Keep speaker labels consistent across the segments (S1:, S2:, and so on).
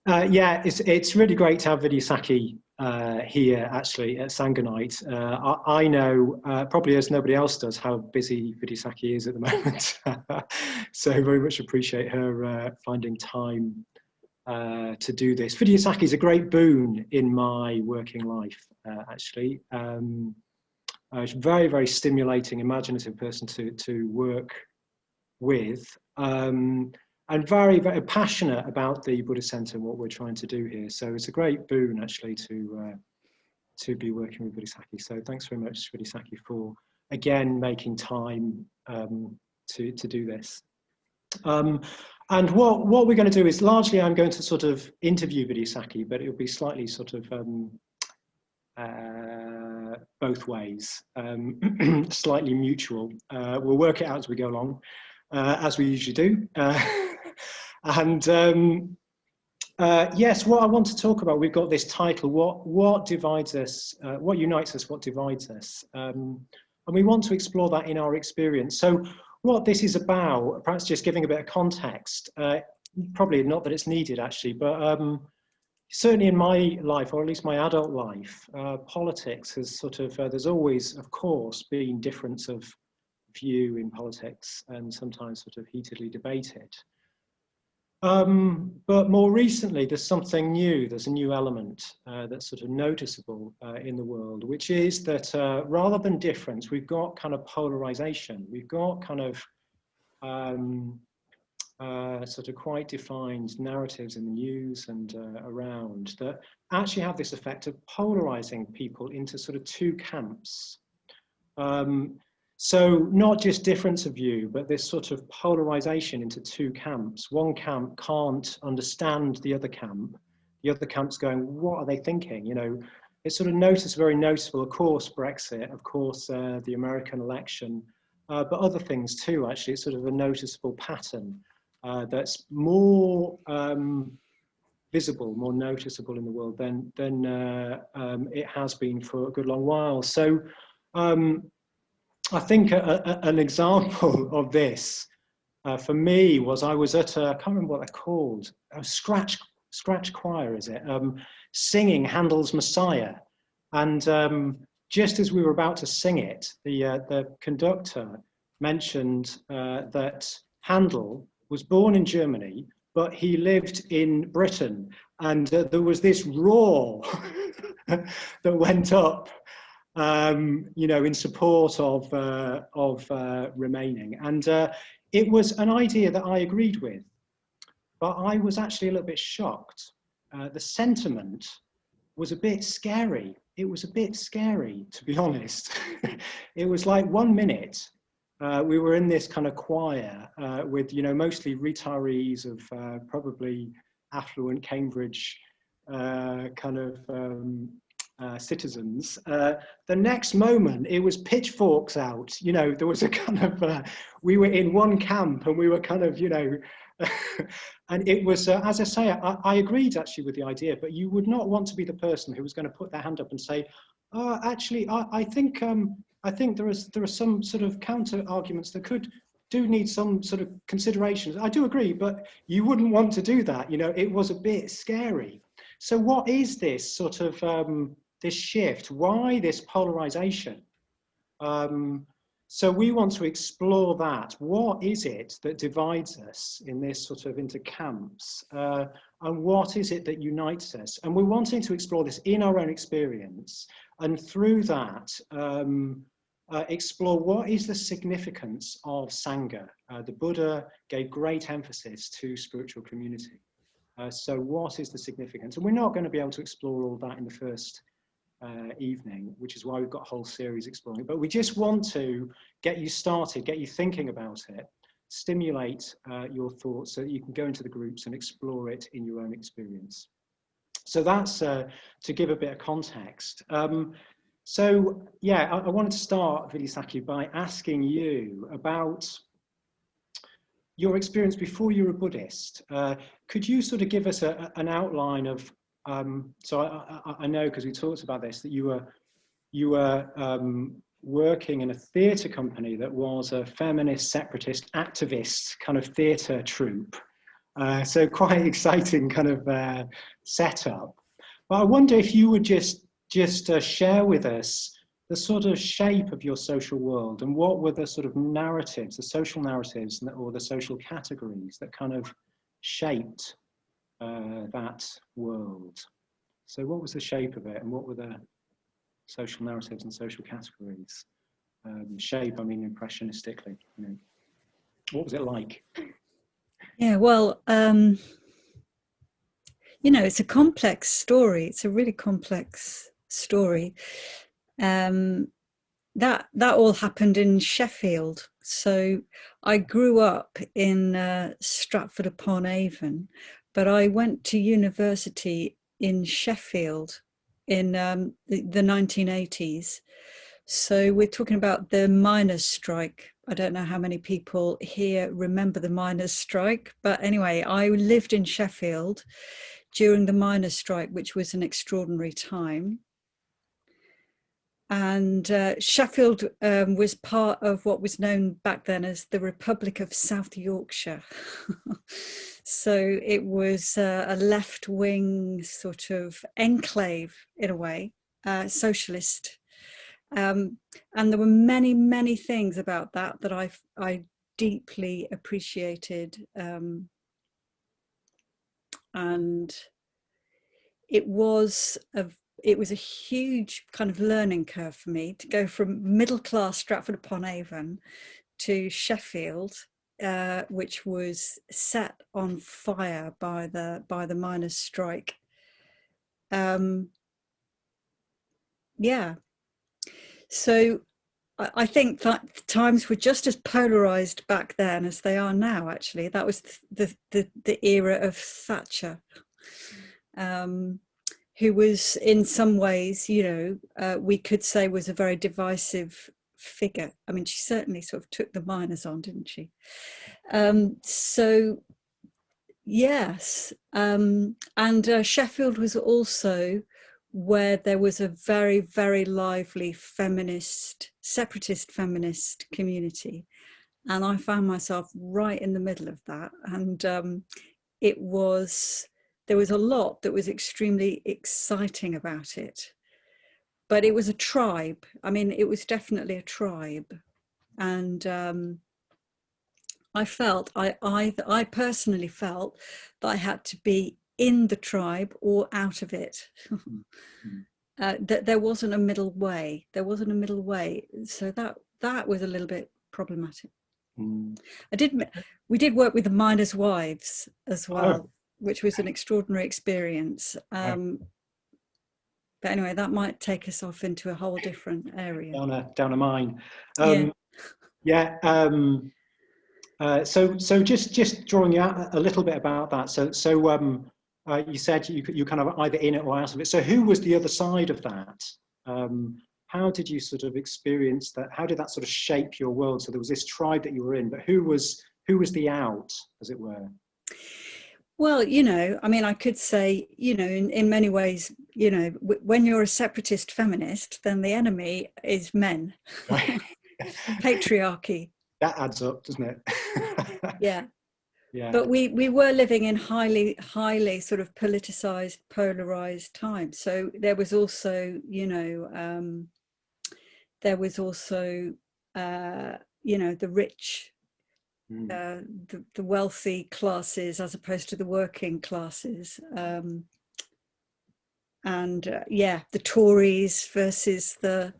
S1: Yeah, it's really great to have Vidyasakhi here, actually, at Sangha Night. I know, probably as nobody else does, how busy Vidyasakhi is at the moment. So very much appreciate her finding time to do this. Vidyasakhi is a great boon in my working life, actually. She's a very, very stimulating, imaginative person to work with. And very, very passionate about the Buddhist Centre and what we're trying to do here. So it's a great boon, actually, to be working with Vidyasakhi. So thanks very much, Vidyasakhi, for, again, making time to do this. And what we're going to do is, largely I'm going to sort of interview Vidyasakhi, but it'll be slightly sort of both ways, slightly mutual. We'll work it out as we go along, as we usually do. And yes, what I want to talk about, we've got this title, what divides us, what unites us, what divides us. And we want to explore that in our experience. So what this is about, perhaps just giving a bit of context, probably not that it's needed actually, but certainly in my life, or at least my adult life, politics has sort of, there's always, of course, been difference of view in politics and sometimes sort of heatedly debated. But more recently, there's something new, there's a new element that's sort of noticeable in the world, which is that rather than difference, we've got kind of polarization. We've got kind of sort of quite defined narratives in the news and around that actually have this effect of polarizing people into sort of two camps. So not just difference of view, but this sort of polarization into two camps. One camp can't understand the other camp. The other camp's going, what are they thinking? You know, it's sort of very noticeable, of course, Brexit, of course, the American election, but other things too, actually. It's sort of a noticeable pattern that's more visible, more noticeable in the world than it has been for a good long while. So, I think an example of this for me was I was at I can't remember what they're called, a scratch choir, is it? Singing Handel's Messiah, and just as we were about to sing it, the conductor mentioned that Handel was born in Germany, but he lived in Britain, and there was this roar that went up. You know, in support of remaining, and it was an idea that I agreed with, but I was actually a little bit shocked. The sentiment was a bit scary. It was a bit scary, to be honest. It was like 1 minute we were in this kind of choir with, you know, mostly retirees of probably affluent Cambridge kind of citizens. The next moment it was pitchforks out. You know, there was a kind of we were in one camp and we were kind of, you know, and it was as I say, I agreed actually with the idea, but you would not want to be the person who was going to put their hand up and say, actually I think there are some sort of counter arguments that do need some sort of considerations. I do agree, but you wouldn't want to do that. You know, it was a bit scary. So what is this sort of this shift? Why this polarization? So we want to explore that. What is it that divides us in this sort of into camps? And what is it that unites us? And we're wanting to explore this in our own experience, and through that, explore what is the significance of Sangha. The Buddha gave great emphasis to spiritual community. So what is the significance? And we're not going to be able to explore all that in the first evening, which is why we've got a whole series exploring it. But we just want to get you started, get you thinking about it, stimulate your thoughts so that you can go into the groups and explore it in your own experience. So that's to give a bit of context. So yeah, I wanted to start, Vidyasakhi, by asking you about your experience before you were a Buddhist. Could you sort of give us an outline of, so I know, because we talked about this, that you were working in a theatre company that was a feminist, separatist, activist kind of theatre troupe. So quite exciting kind of setup. But I wonder if you would just share with us the sort of shape of your social world, and what were the sort of narratives, the social narratives, or the social categories that kind of shaped that world. So what was the shape of it, and what were the social narratives and social categories? Shape, I mean impressionistically, you know. What was it like?
S2: Yeah, well, you know, it's a complex story. It's a really complex story. That all happened in Sheffield. So I grew up in Stratford upon Avon, but I went to university in Sheffield in the 1980s. So we're talking about the miners' strike. I don't know how many people here remember the miners' strike, but anyway, I lived in Sheffield during the miners' strike, which was an extraordinary time. And Sheffield was part of what was known back then as the Republic of South Yorkshire. So it was a left-wing sort of enclave, in a way, socialist. And there were many, many things about that that I deeply appreciated. And it was a huge kind of learning curve for me to go from middle-class Stratford upon Avon to Sheffield, which was set on fire by the miners' strike. Yeah, so I think that times were just as polarized back then as they are now. Actually, that was the era of Thatcher. Who was in some ways, you know, we could say was a very divisive figure. I mean, she certainly sort of took the miners on, didn't she? So, yes. And Sheffield was also where there was a very, very lively feminist, separatist feminist community. And I found myself right in the middle of that. And there was a lot that was extremely exciting about it, but it was a tribe. I mean, it was definitely a tribe. And I personally felt that I had to be in the tribe or out of it. That there wasn't a middle way. So that was a little bit problematic. We did work with the miners' wives as well, which was an extraordinary experience. But anyway, that might take us off into a whole different area.
S1: Down a mine.
S2: Yeah.
S1: Yeah. So just drawing out a little bit about that. So you said you kind of either in it or out of it. So who was the other side of that? How did you sort of experience that? How did that sort of shape your world? So there was this tribe that you were in, but who was the out, as it were?
S2: Well, you know, I mean, I could say, you know, in many ways, you know, when you're a separatist feminist, then the enemy is men. Right. Patriarchy.
S1: That adds up, doesn't it?
S2: Yeah.
S1: Yeah.
S2: But we were living in highly sort of politicized, polarized times. So there was also, you know, you know, the rich, the wealthy classes as opposed to the working classes. Yeah, the Tories versus the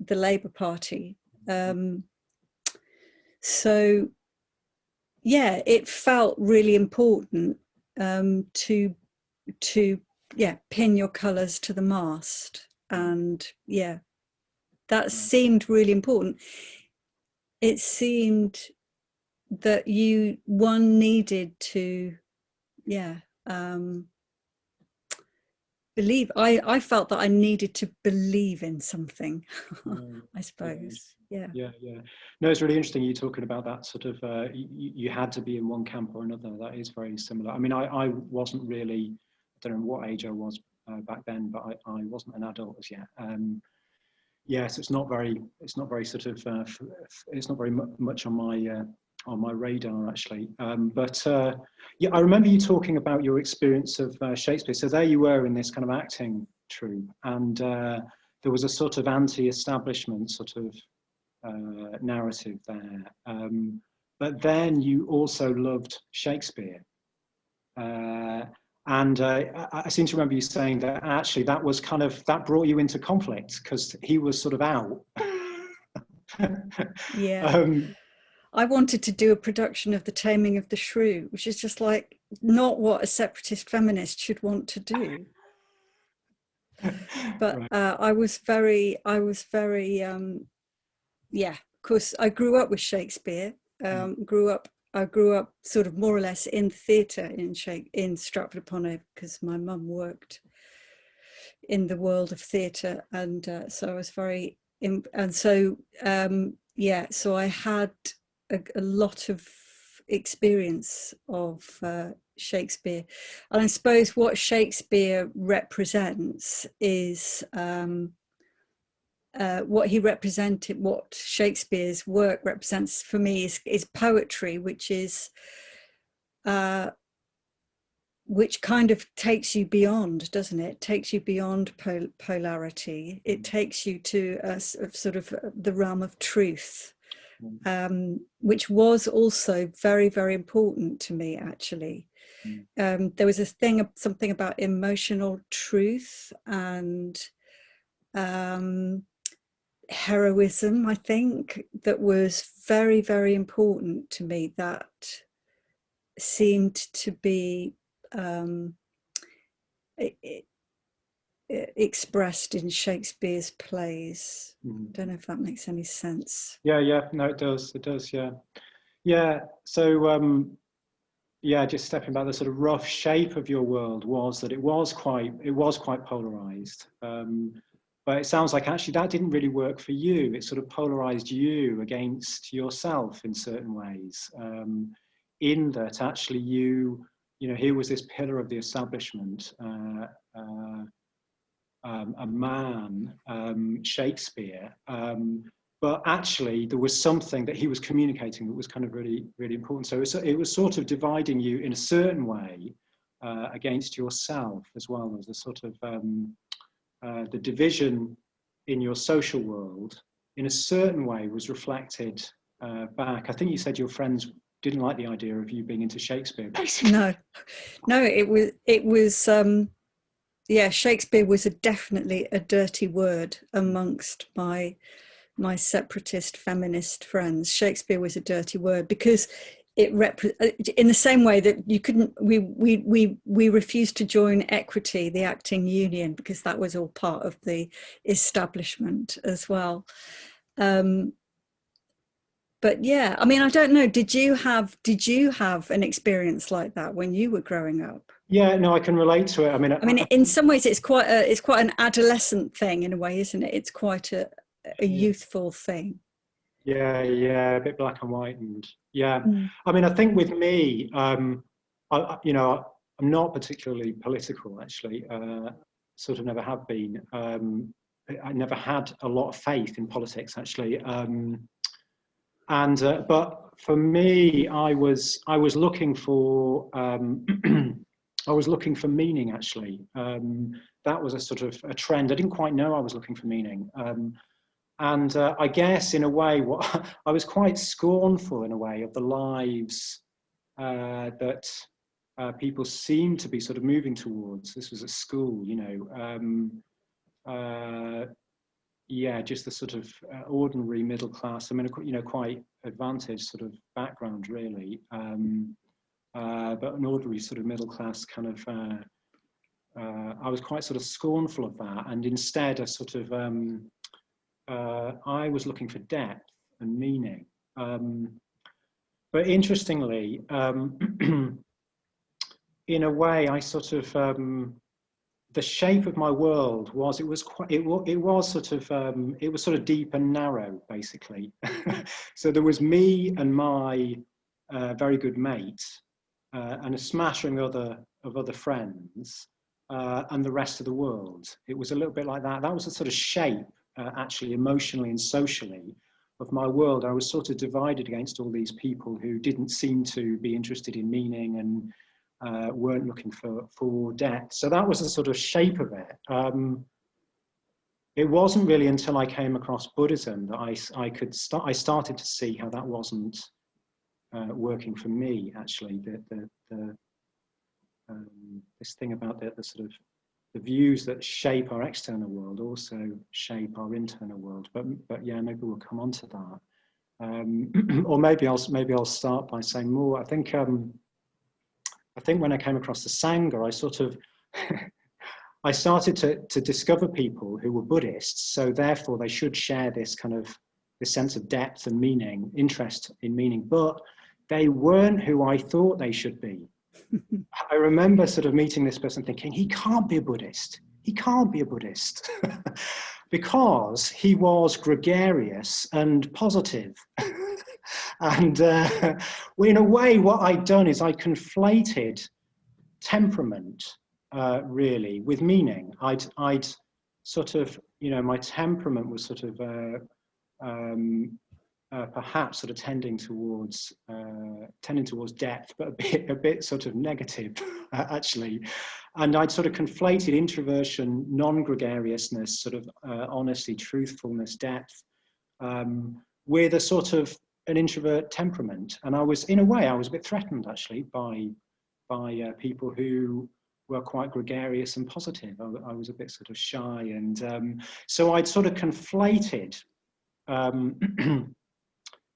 S2: Labour Party. So yeah, it felt really important to pin your colours to the mast, and yeah, that seemed really important. It seemed that one needed to believe. I felt that I needed to believe in something. I suppose. Yeah.
S1: No, it's really interesting you talking about that sort of you had to be in one camp or another. That is very similar. I mean, I wasn't really, I don't know what age I was back then, but I wasn't an adult as yet. Yes, it's not very sort of it's not very much on on my radar actually. Yeah, I remember you talking about your experience of Shakespeare. So there you were in this kind of acting troupe, and there was a sort of anti-establishment sort of narrative there. But then you also loved Shakespeare. I seem to remember you saying that actually that was kind of, that brought you into conflict because he was sort of out.
S2: Yeah. I wanted to do a production of The Taming of the Shrew, which is just like not what a separatist feminist should want to do. But
S1: Right.
S2: I was very, yeah, of course, I grew up with Shakespeare. I grew up sort of more or less in theatre in Stratford upon Avon because my mum worked in the world of theatre, and so I was very, yeah, so I had a lot of experience of Shakespeare, and I suppose what Shakespeare represents is what Shakespeare's work represents for me is poetry, which kind of takes you beyond, doesn't it? It takes you beyond polarity. It takes you to a sort of the realm of truth, which was also very, very important to me, actually. There was something about emotional truth and heroism, I think, that was very, very important to me, that seemed to be expressed in Shakespeare's plays. Don't know if that makes any sense.
S1: Yeah, no, it does, yeah. So yeah, just stepping back, the sort of rough shape of your world was that it was quite polarized, but it sounds like actually that didn't really work for you. It sort of polarized you against yourself in certain ways, in that actually you know, here was this pillar of the establishment, a man, Shakespeare, but actually there was something that he was communicating that was kind of really, really important. So it was sort of dividing you in a certain way against yourself, as well as the sort of the division in your social world in a certain way was reflected back. I think you said your friends didn't like the idea of you being into Shakespeare, basically.
S2: No, it was yeah, Shakespeare was definitely a dirty word amongst my separatist feminist friends. Shakespeare was a dirty word because it in the same way that you couldn't, we refused to join Equity, the acting union, because that was all part of the establishment as well. But yeah, I mean, I don't know, did you have an experience like that when you were growing up?
S1: Yeah, no, I can relate to it. I mean,
S2: in some ways it's quite an adolescent thing in a way, isn't it? It's quite a youthful thing.
S1: Yeah, a bit black and white, and yeah. I mean, I think with me, you know, I'm not particularly political, actually. Sort of never have been. I never had a lot of faith in politics, actually. But for me, I was looking for I was looking for meaning, actually. That was a sort of a trend. I didn't quite know I was looking for meaning. I guess in a way, what I was quite scornful in a way of the lives that people seemed to be sort of moving towards. This was at school, you know. Yeah, just the sort of ordinary middle class. I mean, you know, quite advantaged sort of background, really. But an ordinary sort of middle class kind of. I was quite sort of scornful of that, and instead, a sort of. I was looking for depth and meaning. But interestingly, in a way, I sort of, the shape of my world was, it was sort of deep and narrow, basically. So there was me and my very good mate and a smattering of other friends and the rest of the world. It was a little bit like that. That was a sort of shape, actually, emotionally and socially, my world. I was sort of divided against all these people who didn't seem to be interested in meaning and weren't looking for depth. So that was the sort of shape of it. It wasn't really until I came across Buddhism that I started to see how that wasn't working for me. Actually, this thing about the sort of the views that shape our external world also shape our internal world. But yeah, maybe we'll come on to that. Or maybe I'll start by saying more. I think when I came across the Sangha, I sort of I started to discover people who were Buddhists, so therefore they should share this sense of depth and meaning, interest in meaning, but they weren't who I thought they should be. I remember sort of meeting this person thinking, he can't be a Buddhist. He can't be a Buddhist because he was gregarious and positive. And in a way, what I'd done is I conflated temperament really with meaning. I'd sort of, my temperament was sort of perhaps sort of tending towards depth, but a bit sort of negative actually. And I'd sort of conflated introversion, non-gregariousness, sort of honesty, truthfulness, depth, with a sort of an introvert temperament. And I was, in a way, I was a bit threatened actually by people who were quite gregarious and positive. I was a bit sort of shy, and so I'd sort of conflated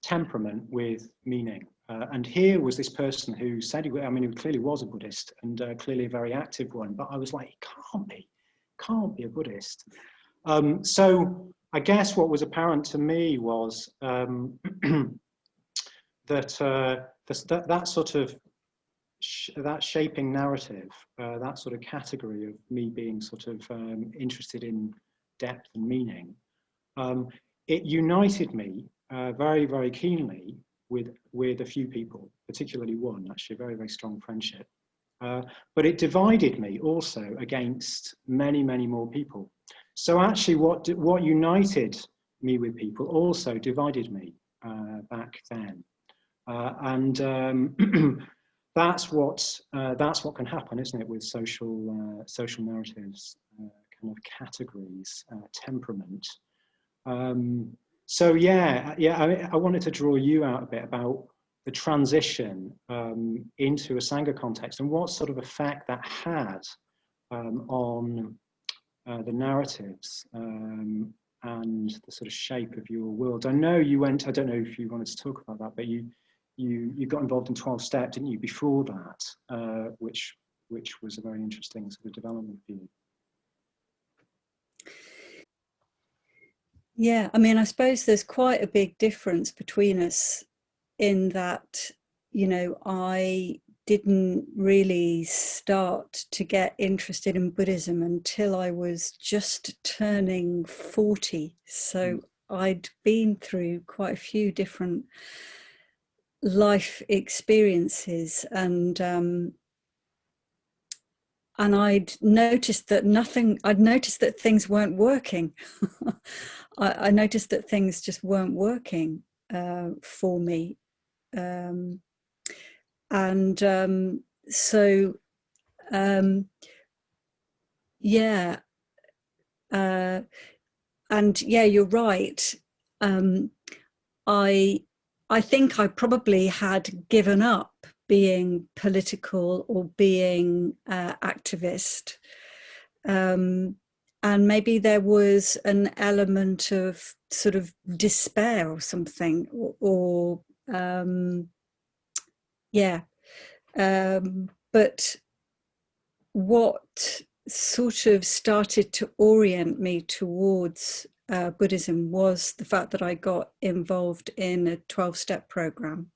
S1: temperament with meaning. And here was this person who said he clearly was a Buddhist, and clearly a very active one, but I was like, he can't be a Buddhist. So I guess what was apparent to me was that sort of that shaping narrative, that sort of category of me being sort of interested in depth and meaning, it united me very, very keenly with a few people, particularly one, actually, a very, very strong friendship. But it divided me also against many, many more people. So actually what united me with people also divided me back then. That's what can happen, isn't it, with social narratives, kind of categories, temperament. So yeah, I wanted to draw you out a bit about the transition into a Sangha context and what sort of effect that had on the narratives and the sort of shape of your world. I know you went, I don't know if you wanted to talk about that, but you got involved in 12 Step, didn't you, before that, which was a very interesting sort of development for you.
S2: Yeah, I mean, I suppose there's quite a big difference between us in that, I didn't really start to get interested in Buddhism until I was just turning 40. So I'd been through quite a few different life experiences, and I'd noticed that things weren't working. I noticed that things just weren't working for me. You're right. I think I probably had given up being political or being activist. And maybe there was an element of sort of despair or something, but what sort of started to orient me towards Buddhism was the fact that I got involved in a 12-step program.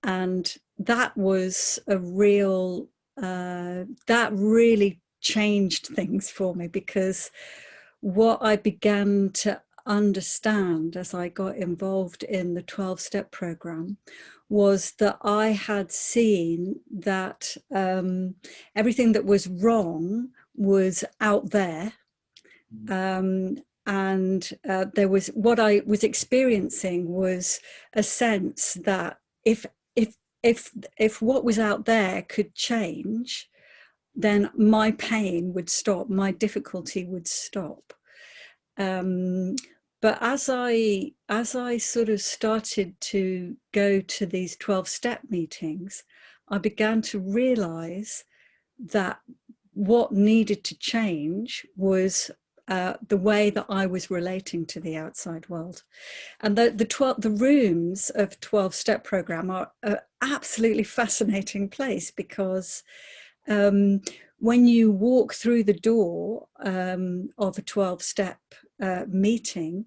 S2: And that was a real, that really changed things for me, because what I began to understand as I got involved in the 12-step program was that I had seen that everything that was wrong was out there, and there was, what I was experiencing was a sense that if what was out there could change, then my pain would stop, my difficulty would stop. But as I sort of started to go to these 12-step meetings, I began to realize that what needed to change was the way that I was relating to the outside world. And the rooms of 12-step program are an absolutely fascinating place, because when you walk through the door of a 12-step meeting,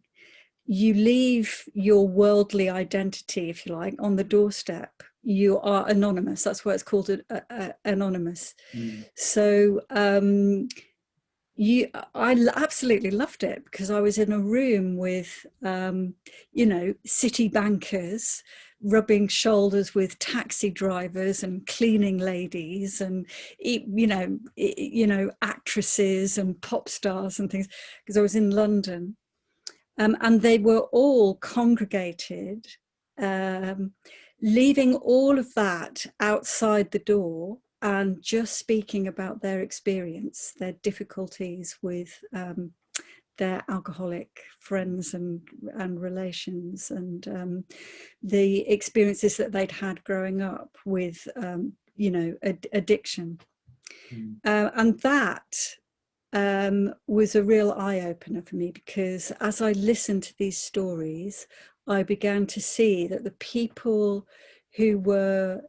S2: you leave your worldly identity, if you like, on the doorstep. You are anonymous. That's why it's called anonymous.
S1: Mm.
S2: So I absolutely loved it, because I was in a room with, you know, city bankers rubbing shoulders with taxi drivers and cleaning ladies, and you know, actresses and pop stars and things, because I was in London, and they were all congregated, leaving all of that outside the door and just speaking about their experience, their difficulties with their alcoholic friends and relations, and the experiences that they'd had growing up with, you know, addiction. And that was a real eye-opener for me, because as I listened to these stories, I began to see that the people who were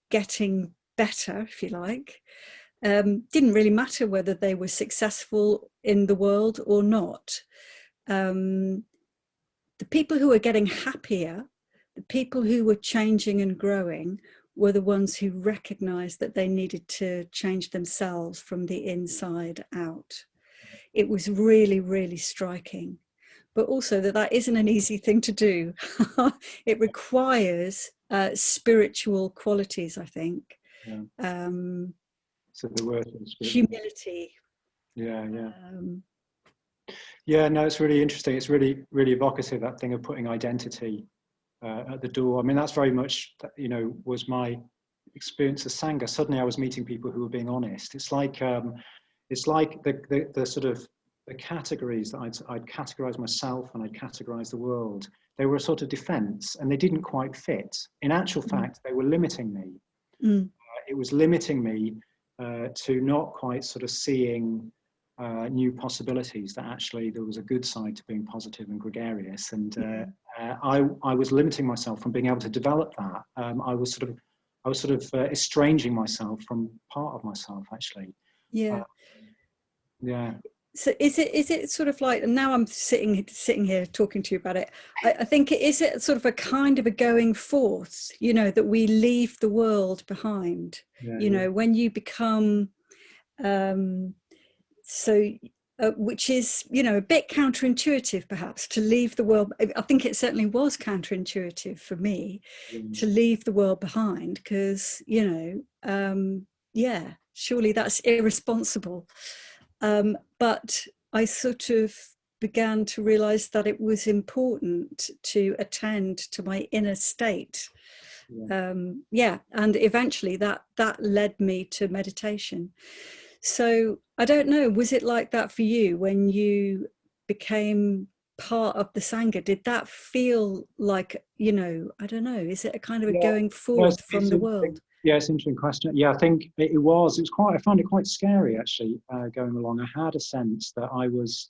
S2: getting better, if you like, didn't really matter whether they were successful in the world or not. The people who were getting happier, the people who were changing and growing, were the ones who recognized that they needed to change themselves from the inside out. It was really, really striking, but also that isn't an easy thing to do. It requires spiritual qualities, I think.
S1: Yeah. So the word
S2: humility.
S1: Yeah. Yeah, no, it's really interesting. It's really, really evocative, that thing of putting identity at the door. I mean, that's very much, you know, was my experience of Sangha. Suddenly I was meeting people who were being honest. It's like the sort of the categories that I'd categorize myself and I'd categorize the world. They were a sort of defense, and they didn't quite fit. In actual fact, they were limiting me. It was limiting me to not quite sort of seeing new possibilities, that actually there was a good side to being positive and gregarious. And I was limiting myself from being able to develop that. I was sort of estranging myself from part of myself, actually.
S2: Yeah.
S1: Yeah.
S2: So is it sort of like, and now I'm sitting here talking to you about it, I think is it sort of a kind of a going forth, you know, that we leave the world behind, you know, when you become, which is, you know, a bit counterintuitive perhaps, to leave the world. I think it certainly was counterintuitive for me to leave the world behind, because, you know, yeah, surely that's irresponsible. But I sort of began to realize that it was important to attend to my inner state. And eventually that led me to meditation. So I don't know, was it like that for you when you became part of the Sangha? Did that feel like, you know, I don't know, is it a kind of a going forth from the world?
S1: Yeah, it's an interesting question. Yeah, I think it was quite, I found it quite scary, actually, going along. I had a sense that I was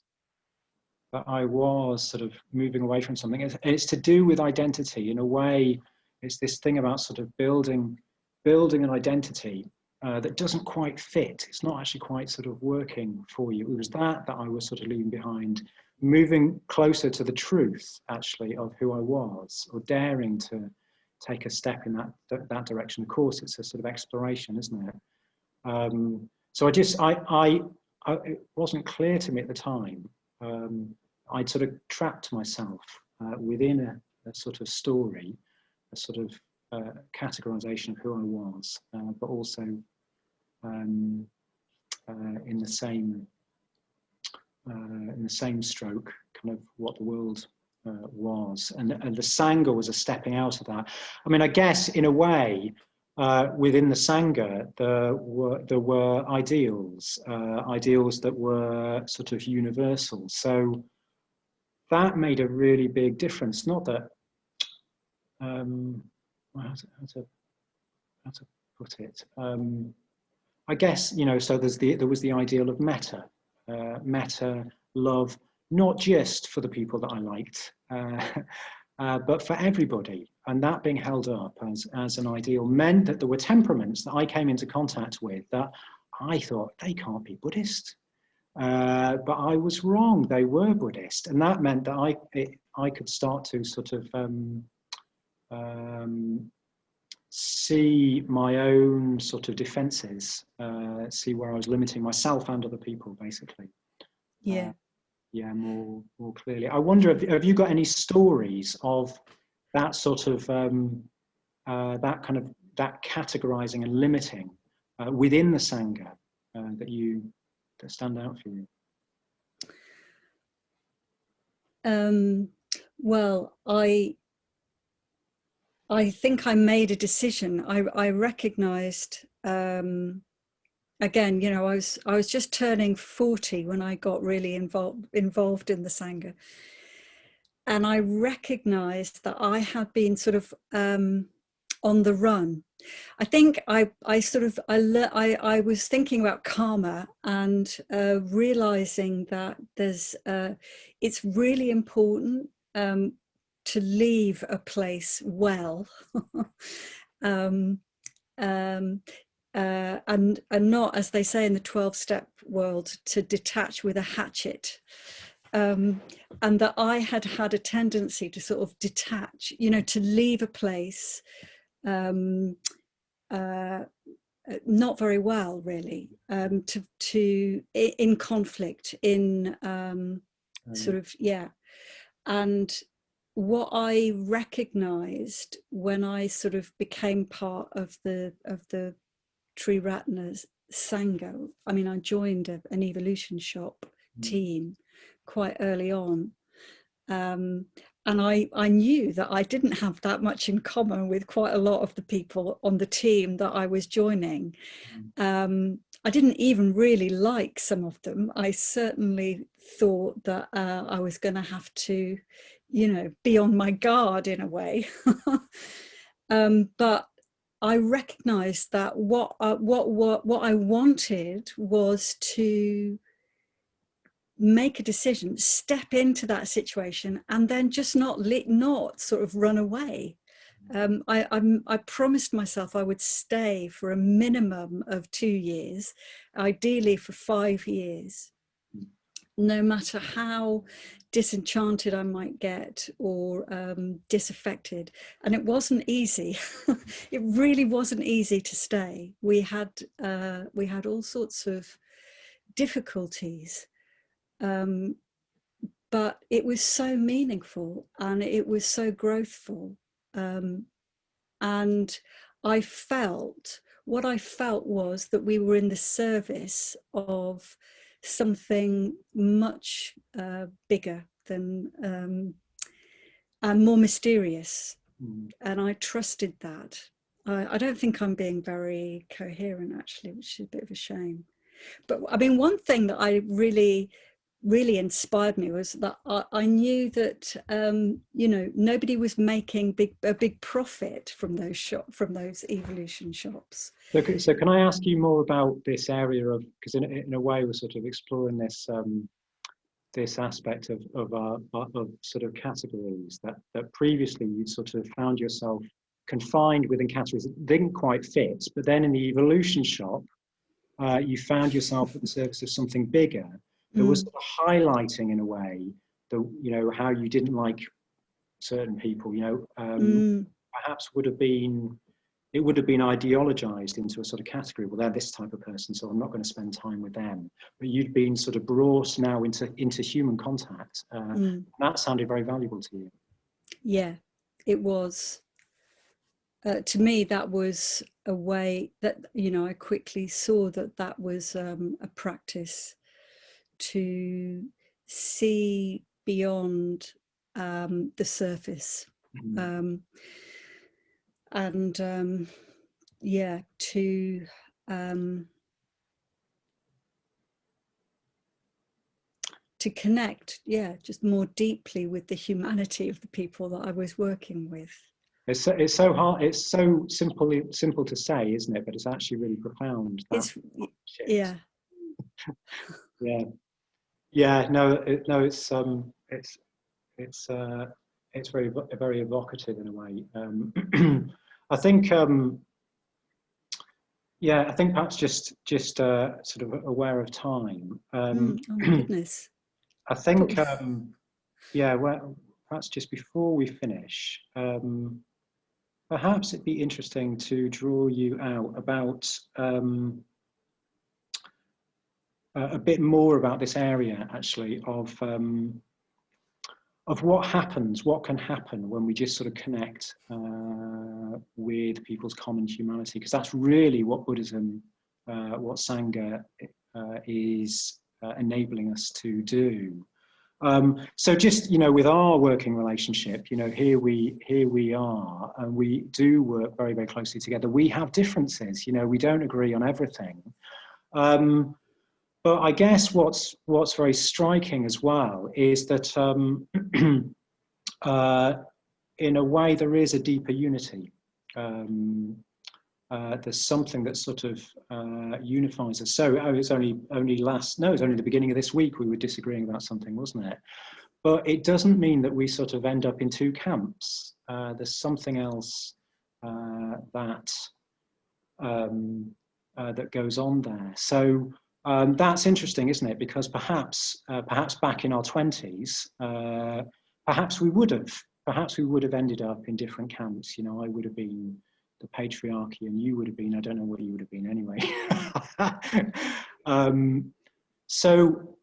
S1: sort of moving away from something. It's to do with identity in a way. It's this thing about sort of building an identity that doesn't quite fit. It's not actually quite sort of working for you. It was that I was sort of leaving behind, moving closer to the truth, actually, of who I was, or daring to take a step in that direction. Of course, it's a sort of exploration, isn't it? So it wasn't clear to me at the time. I'd sort of trapped myself within a sort of story, a sort of categorization of who I was, but also in the same in the same stroke, kind of what the world was. And the Sangha was a stepping out of that. I mean, I guess in a way, within the Sangha, there were ideals, ideals that were sort of universal. So that made a really big difference. Not that, how to put it? I guess, you know, so there was the ideal of metta, love, not just for the people that I liked, but for everybody. And that being held up as an ideal meant that there were temperaments that I came into contact with that I thought, they can't be Buddhist. But I was wrong, they were Buddhist. And that meant that I could start to sort of see my own sort of defenses, see where I was limiting myself and other people, basically.
S2: Yeah.
S1: Yeah, more clearly. I wonder, have you got any stories of that sort of, that categorizing and limiting within the Sangha that stand out for you?
S2: Well, I think I made a decision. I recognized, again, you know, I was just turning 40 when I got really involved in the Sangha. And I recognized that I had been sort of on the run. I think I was thinking about karma and realizing that it's really important to leave a place well, and not, as they say in the 12-step world, to detach with a hatchet. And that I had a tendency to sort of detach, you know, to leave a place not very well, really, in conflict, in sort of, yeah. And what I recognized when I sort of became part of the Triratna's Sangha, I mean, I joined an evolution shop team quite early on. And I knew that I didn't have that much in common with quite a lot of the people on the team that I was joining. I didn't even really like some of them. I certainly thought that I was going to have to, you know, be on my guard in a way. But I recognized that what I wanted was to make a decision, step into that situation, and then just not sort of run away. I promised myself I would stay for a minimum of 2 years, ideally for 5 years, no matter how disenchanted I might get or disaffected. And it wasn't easy. It really wasn't easy to stay. We had all sorts of difficulties. But it was so meaningful and it was so growthful. And what I felt was that we were in the service of something much bigger than, and more mysterious. And I trusted that. I don't think I'm being very coherent, actually, which is a bit of a shame. But I mean, one thing that I really inspired me was that I knew that you know, nobody was making a big profit from those evolution shops.
S1: So can I ask you more about this area of, because in a way we're sort of exploring this this aspect of sort of categories that previously you'd sort of found yourself confined within categories that didn't quite fit, but then in the evolution shop you found yourself at the service of something bigger. There was sort of highlighting, in a way, you know, how you didn't like certain people, you know, perhaps it would have been ideologized into a sort of category. Well, they're this type of person, so I'm not going to spend time with them. But you'd been sort of brought now into human contact. That sounded very valuable to you.
S2: Yeah, it was. To me, that was a way that, you know, I quickly saw that was a practice to see beyond the surface, and yeah, to connect, yeah, just more deeply with the humanity of the people that I was working with.
S1: It's so hard. It's so simple to say, isn't it? But it's actually really profound.
S2: It's yeah,
S1: yeah. No, it's very evocative in a way. I think yeah, I think perhaps just sort of aware of time.
S2: oh my goodness.
S1: I think yeah, well, perhaps just before we finish, perhaps it'd be interesting to draw you out about a bit more about this area, actually, of what happens, what can happen when we just sort of connect with people's common humanity, because that's really what Buddhism, what Sangha is enabling us to do. So just, you know, with our working relationship, you know, here we are, and we do work very, very closely together. We have differences, you know, we don't agree on everything. But I guess what's very striking as well is that in a way there is a deeper unity. There's something that sort of unifies us. So it was only the beginning of this week we were disagreeing about something, wasn't it? But it doesn't mean that we sort of end up in two camps. There's something else that goes on there. So that's interesting, isn't it? Because perhaps back in our 20s, perhaps we would have ended up in different camps. You know, I would have been the patriarchy, and you would have been, I don't know what you would have been anyway. So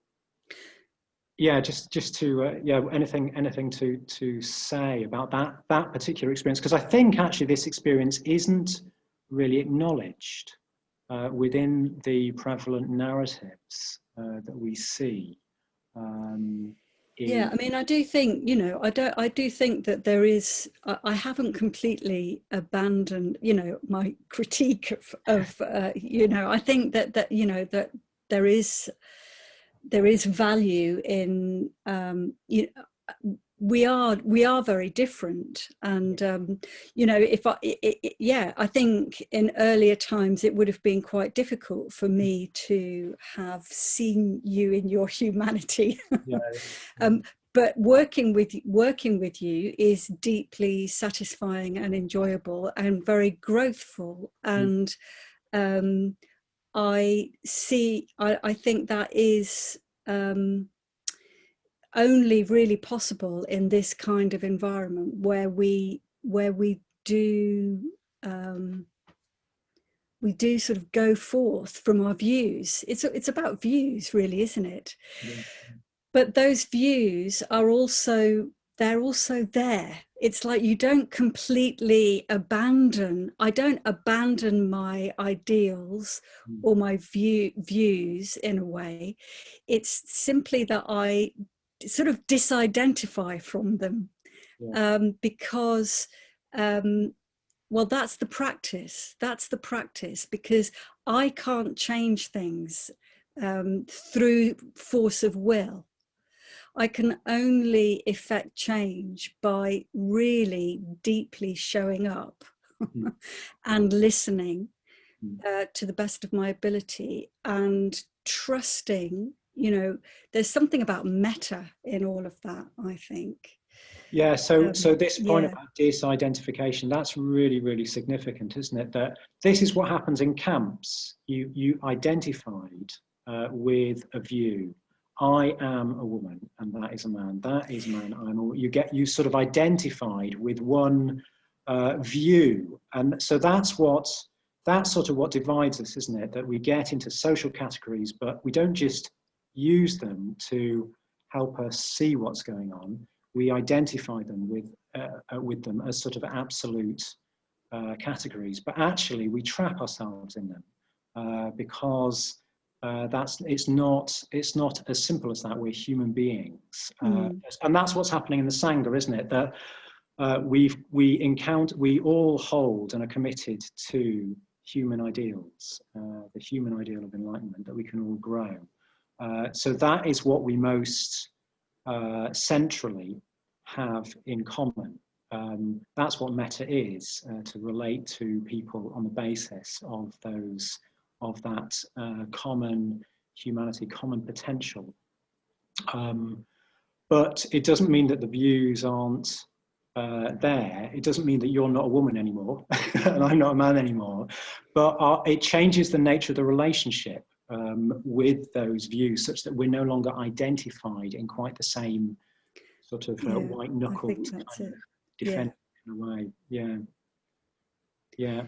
S1: yeah, just to yeah, anything to say about that particular experience, because I think actually this experience isn't really acknowledged within the prevalent narratives that we see.
S2: Yeah, I mean, I do think, you know, I do think that there is, I haven't completely abandoned, you know, my critique of you know, I think that you know, that there is value in, you know, we are very different, and you know, yeah, I think in earlier times it would have been quite difficult for me to have seen you in your humanity. But working with you is deeply satisfying and enjoyable and very growthful, and I think that is only really possible in this kind of environment where we do sort of go forth from our views. It's about views, really, isn't it?
S1: Yeah.
S2: But those views are also there. It's like you don't completely abandon. I don't abandon my ideals or my views in a way. It's simply that I sort of disidentify from them, because well, that's the practice. Because I can't change things through force of will. I can only effect change by really deeply showing up and listening to the best of my ability, and trusting. You know, there's something about metta in all of that, I think.
S1: Yeah, so this point about disidentification, that's really, really significant, isn't it? That this is what happens in camps. You identified with a view. I am a woman, and that is a man. That is a man. You sort of identified with one view, and so that's sort of what divides us, isn't it? That we get into social categories, but we don't just use them to help us see what's going on. We identify them with them as sort of absolute categories, but actually we trap ourselves in them because it's not as simple as that. We're human beings,
S2: Mm.
S1: and that's what's happening in the Sangha, isn't it? That we all hold and are committed to human ideals, the human ideal of enlightenment, that we can all grow. So that is what we most centrally have in common. That's what metta is, to relate to people on the basis of that common humanity, common potential. But it doesn't mean that the views aren't there. It doesn't mean that you're not a woman anymore and I'm not a man anymore, but it changes the nature of the relationship with those views, such that we're no longer identified in quite the same sort of white knuckled kind of defense in a way. Yeah.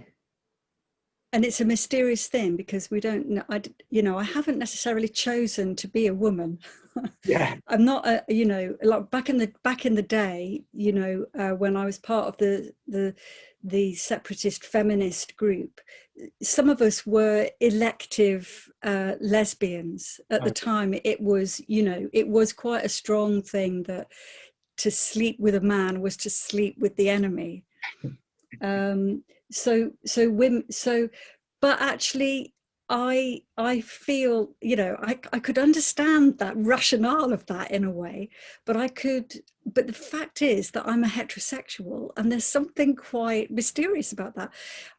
S2: And it's a mysterious thing, because we don't know. I haven't necessarily chosen to be a woman.
S1: Yeah.
S2: I'm not like back in the day, when I was part of the separatist feminist group, some of us were elective lesbians at the time. It was quite a strong thing that to sleep with a man was to sleep with the enemy. But actually I feel, I could understand that rationale of that in a way, but the fact is that I'm a heterosexual, and there's something quite mysterious about that.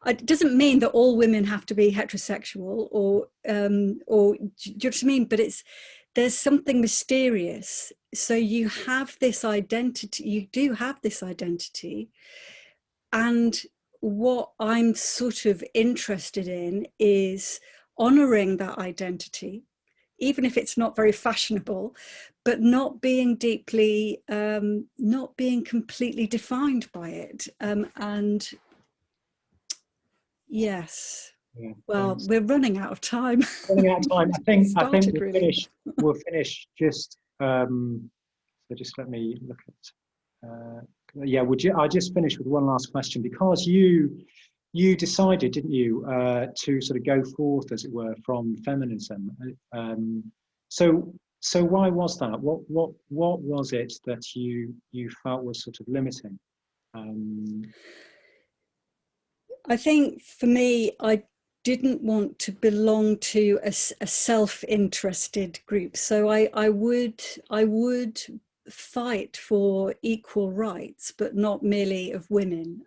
S2: It doesn't mean that all women have to be heterosexual, or do you know what I mean? But there's something mysterious. So you have this identity, and what I'm sort of interested in is honoring that identity, even if it's not very fashionable, but not being completely defined by it. And yes. Yeah, well, thanks. We're running out of time.
S1: Running out of time. I think we'll finish just. So just let me look at. I just finished with one last question, because you decided, didn't you, to sort of go forth, as it were, from feminism. So why was that? What was it that you felt was sort of limiting?
S2: I think for me, I didn't want to belong to a self-interested group. So I would fight for equal rights, but not merely of women.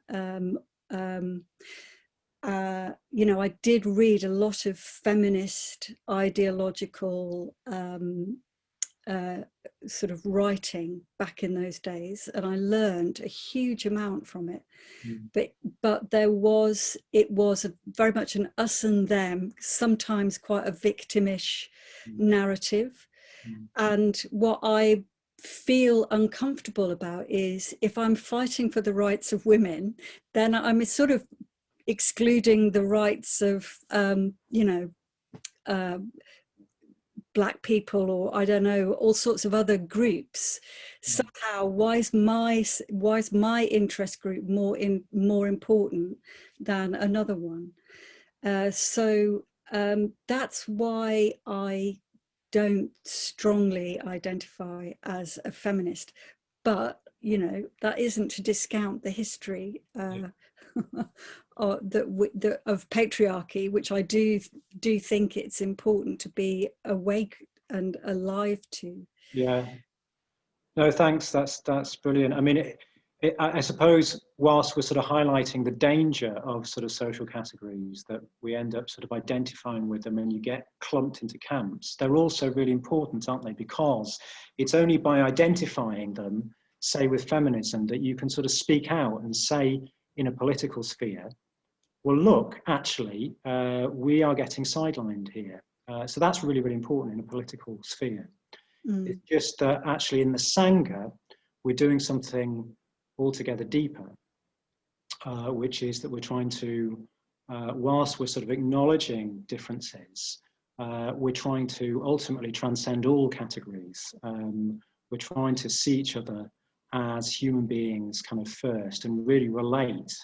S2: I did read a lot of feminist ideological sort of writing back in those days, and I learned a huge amount from it. But it was very much an us and them, sometimes quite a victimish narrative. And what I feel uncomfortable about is, if I'm fighting for the rights of women, then I'm sort of excluding the rights of Black people, or I don't know, all sorts of other groups. Somehow, why is my interest group more important than another one? So that's why I don't strongly identify as a feminist. But that isn't to discount the history of patriarchy, which I do think it's important to be awake and alive to.
S1: Yeah. No, thanks. That's brilliant. I mean, I suppose whilst we're sort of highlighting the danger of sort of social categories, that we end up sort of identifying with them and you get clumped into camps, they're also really important, aren't they? Because it's only by identifying them, say with feminism, that you can sort of speak out and say in a political sphere, well, look, actually, we are getting sidelined here. So that's really, really important in a political sphere. It's just that actually in the Sangha, we're doing something altogether deeper, which is that we're trying to, whilst we're sort of acknowledging differences, we're trying to ultimately transcend all categories. We're trying to see each other as human beings kind of first, and really relate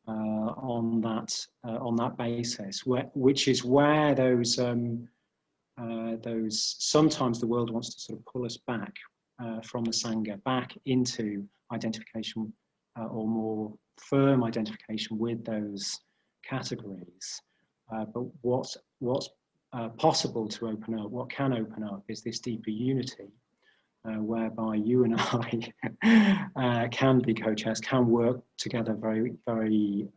S1: on that basis, which is where those sometimes the world wants to sort of pull us back from the Sangha, back into identification or more firm identification with those categories. But what's possible to open up, what can open up, is this deeper unity, whereby you and I can be co-chairs, can work together very, very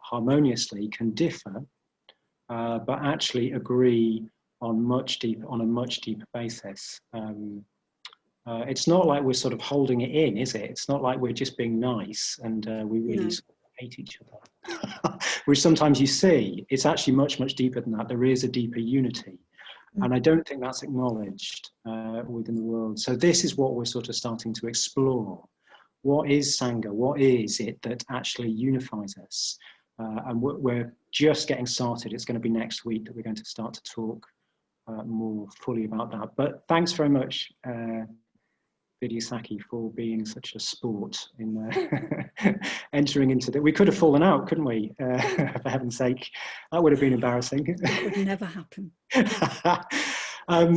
S1: harmoniously, can differ, but actually agree on a much deeper basis. It's not like we're sort of holding it in, is it? It's not like we're just being nice and we really sort of hate each other, which sometimes you see. It's actually much, much deeper than that. There is a deeper unity. And I don't think that's acknowledged within the world. So this is what we're sort of starting to explore. What is Sangha? What is it that actually unifies us? And we're just getting started. It's going to be next week that we're going to start to talk more fully about that. But thanks very much, Vidyasakhi, for being such a sport in entering into that. We could have fallen out, couldn't we? For heaven's sake, that would have been embarrassing.
S2: That would never happen.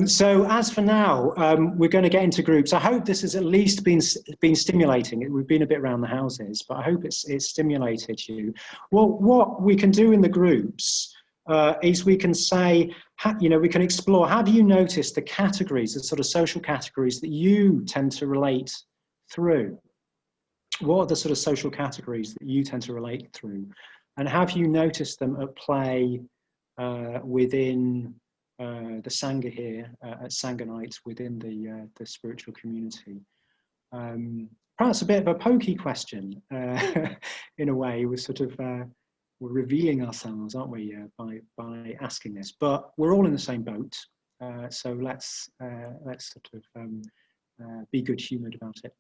S1: So as for now, we're going to get into groups. I hope this has at least been stimulating. We've been a bit around the houses, but I hope it's stimulated you. Well, what we can do in the groups is we can say, we can explore, have you noticed the categories, the sort of social categories that you tend to relate through? What are the sort of social categories that you tend to relate through? And have you noticed them at play within the Sangha here at Sangha Night, within the spiritual community? Perhaps a bit of a pokey question in a way. We're revealing ourselves, aren't we, by asking this? But we're all in the same boat, so let's sort of be good-humoured about it.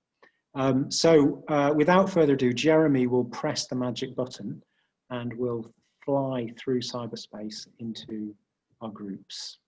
S1: So without further ado, Jeremy will press the magic button, and we'll fly through cyberspace into our groups.